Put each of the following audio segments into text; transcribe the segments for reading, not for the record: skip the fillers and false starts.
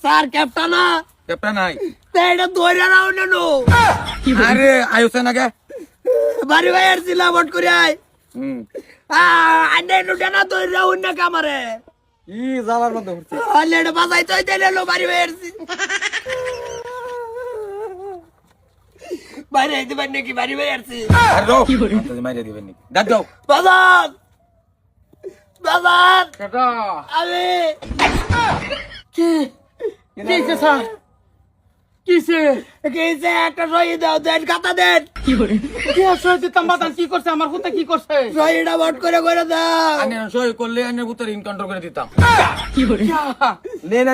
Sir captain না captain নাই এটা ধরে নাও না নো আরে আয়ুছে না কে বাড়ি ভাই আর ছিল বট করে আয় হুম আন্ডে নুটা না ধরে নাও না কামারে ই জালার মধ্যে হচ্ছে আলে এটা বাজাই তো দিলে লো বাড়ি ভাই আর বাইরে আইতে পারি নাকি বাড়ি ভাই আরছি আর রো তুই মাইরে দিবেন নি ডাক দাও বাজার বাজার কেটা আমি কি কিছে স্যার কিছে কেছে একটা সই দাও দেন খাতা দেন কি আসলে দিতাম বাদান কি করছে আমার হুতে কি করছে সইটা বট করে দাও আনে সই করলে আনে উত্তর ইনকাউন্টার করে দিতাম নে না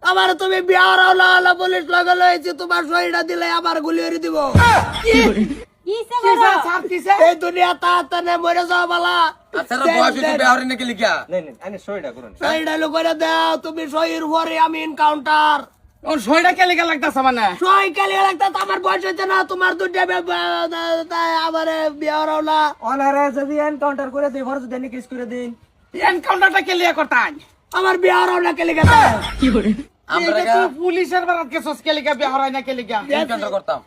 আমার তুমি বিয়ার আলা পুলিশ লাগালো হয়েছে তোমার সইটা দিলে আমার গুলি করে দিব স্যার কিছে এই দুনিয়া তাড়াতাড়ি মরে যাও বালা আচ্ছা রে বয়স হইছে বেহরে নাকি লিখা সইটা লো করে দাও তুমি সইয়ের পরে আমি এনকাউন্টার ওর সইটা কে লেগে লাগতাছে মানে সই কালি লাগতা আমার বয়স হইছে না তোমার দুটা আমার বিয়ার আলা অনারে যদি এনকাউন্টার করে দেই ফরজ দেনি কেস করে দিন এনকাউন্টারটা কে লিয়া করতাম আমার বিয়ার আলা কে লিখাতা আমরা তুই পুলিশের বারাত কেসস কে লিগা বিহারাই না কে লিগা ইনকাউন্টার করতাম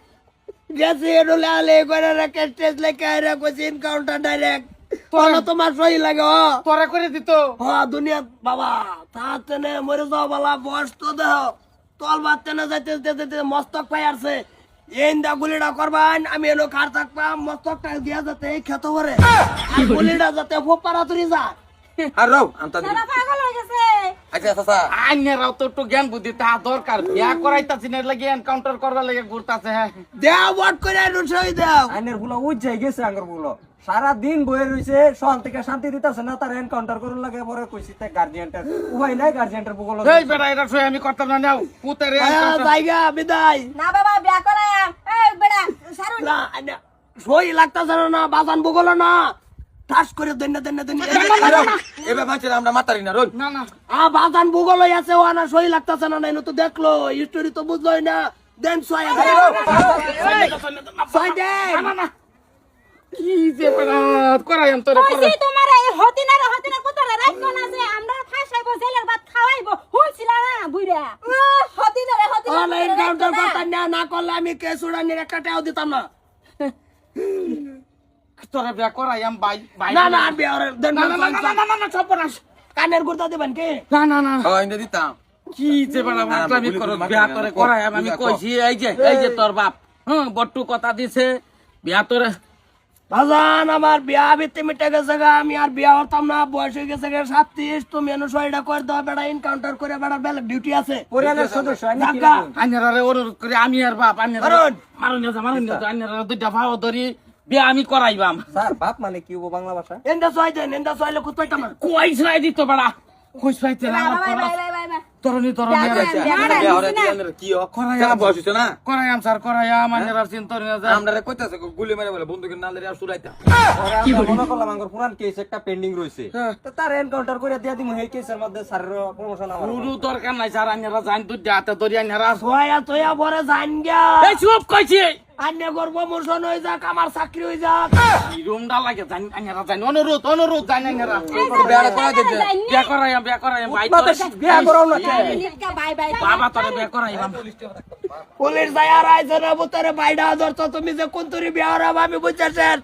গেছে এডলে আলে করে রেখে স্টেজ লেখা রে কইছে এনকাউন্টার ডাইরেক্ট তোরা তোমার সই লাগে তোরে করে দিত হ্যাঁ দুনিয়া বাবা তাতে মরে যাও বালা বয়স তো দেহ তল বাচ্চা না যাইতে যেতে মস্তক পাই আসছে এই দা গুলিটা করবান আমি এলো খার থাকবাম মস্তকটা দিয়া যাতে এই ক্ষত করে আর গুলিটা যাতে ফোপারা তুরি যা আর রো আমতা সারা পাগল হয়ে গেছে আচ্ছা চাচা আইনেরাও তো একটু জ্ঞান বুদ্ধি তা দরকার বিয়া করাইতাছি না লাগে এনকাউন্টার করবার লাগে ঘুরতাছে হ্যাঁ দেও বট করে সই দেও আইনের গুলো উজ্জাই গেছে আঙ্গর গুলো সারা দিন বয়ে রইছে সহন থেকে শান্তি দিতাছে না তার এনকাউন্টার করুন লাগে পরে কইছি তে গার্জিয়ানটার উপায় নাই গার্জিয়ানটার বগল এই বেটা এটা সই আমি করতাম না নাও পুতের জায়গা বিদায় না বাবা বিয়া করায়া এই বেড়া সারু না সই লাগতাছে না বাজান বগল না ঠাস করে দন্য এবে বাঁচলে আমরা মাতারি না রোল না না বাজান ভূগোল আছে ও না সই লাগতেছে না নাই তো দেখলো হিস্টোরি তো বুঝলোই না দেন সই সই দেন না না কি যে বেটা করাইম তোরে করে কইছি তোমার এই হতিনার পুতরে রাখবো না যে আমরা ফাঁসাইবো জেলের ভাত খাওয়াইবো হুনছিলা না বুইরা হতিনারে অনলাইন কাউন্টার করতে না করলে আমি কেস উড়ানির একটা টাও দিতাম না তোরে বিয়া করাইম ভাই ভাই না না বিয়ার দেন না না না না না সর্বনাশ কানের গুড়তা দিবেন কে না না না ও ইন্দে দিতাম কি যে বেটা মাতলামি করো বিয়া তোরে করাইম আমি কইছি এই যে তোর বাপ বট্টু কথা দিছে বিয়া তোরে বাজান আমার বিয়া ভিত্তি মিটে গেছে গা আমি আর বিয়া হতাম না বয়স হয়ে গেছে গা 37 তুমি এনে সইটা করে দাও বেটা এনকাউন্টার করে বেটা বেলা ডিউটি আছে পরিবারের সদস্য আইনি কি ঢাকা আইনারে অনুরোধ করে আমি আর বাপ আইনারে মারুন। মারুন আইনারে দুইটা ভাও ধরি বিয়া আমি করাইবাম স্যার বাপ মানে কি হবো বাংলা ভাষা এন্ডা সই দেন এন্ডা সইলে কুত পাইতাম না কই ছড়াই দিত বেড়া কই ছড়াইতে না বাই বাই বাই তরনি বেহরে দিলে কি ও কেন বয়স হইছে না করাইম স্যার করাইম আইনারে চিন্তা না যা আমরা রে কইতাছে গুলি মেরে বলে বন্দুকের নালে আর সুরাইতা কি মনে করলাম আঙ্গর পুরান কেস একটা পেন্ডিং রইছে তো তার এনকাউন্টার করে দিয়া দিমু এই কেসের মধ্যে স্যারের প্রমোশন আমার পুরো দরকার নাই স্যার আইনারা জান দুইটা হাতে ধরি আইনারা সয়া তোয়া বরে জান গা এই চুপ কইছি আন্নে গর্ব মোশন হই যাক আমার চাকরি হই যাক রুমডা লাগে জান আইনারা জান অনুরোধ জান আইনারা বেহরে করা দিতে বিয়া করাইম ভাই মাতে বিয়া করাও না কে? বাই বাই বাবা তোরে বিয়া করাইবাম পুলিশ যায় আর আইছে না বুতারে বাইডা ধরতো তুমি যে কোন তোরি বিয়ার আমি বুঝছেন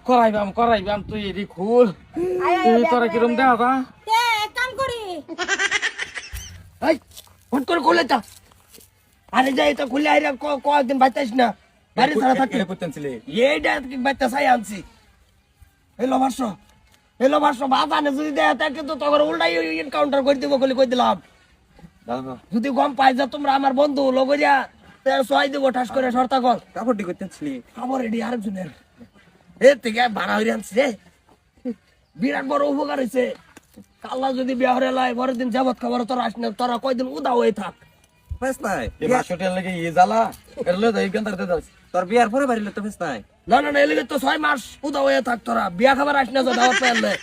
করাইবাম তুই এরি খুল তুই তোরা কিরম দেওয়া তা তে এক কাম করি এই ফোন করে খুলে যা আরে যাই তো খুলে আইরা কয়েকদিন বাইতাইস না বাড়ি ছাড়া থাকতে পতেনছিলে এইটা বাইতা চাই আনছি এলো ভাষ্য বাজানে যদি দেয় তা কিন্তু তখন উল্টাই এনকাউন্টার করে দিব বলে কই দিলাম যদি গম পাই যে তোমরা আমার বন্ধু লগরিয়া সহায় দিব ঠাস করে সর্তা কল কাপড়টি করতেছিলি খবর এটি আরেকজনের এর থেকে ভাড়া হয়ে আনছি রে বিরাট বড় উপকার হয়েছে কাল্লা যদি বিয়া হরে লাই পরের দিন যাবত খবর তোরা আসনে তোরা কয়দিন উদা হয়ে থাক ফেস নাই এই বাসটের লাগে ই জ্বালা এরলে যাই কেনতারতে দাও তোর বিয়ার পরে বাড়িলে তো ফেস নাই না এলিগে তো 6 মাস উদা হয়ে থাক তোরা বিয়া খাবার আসনে যা দাওয়াত পাইলে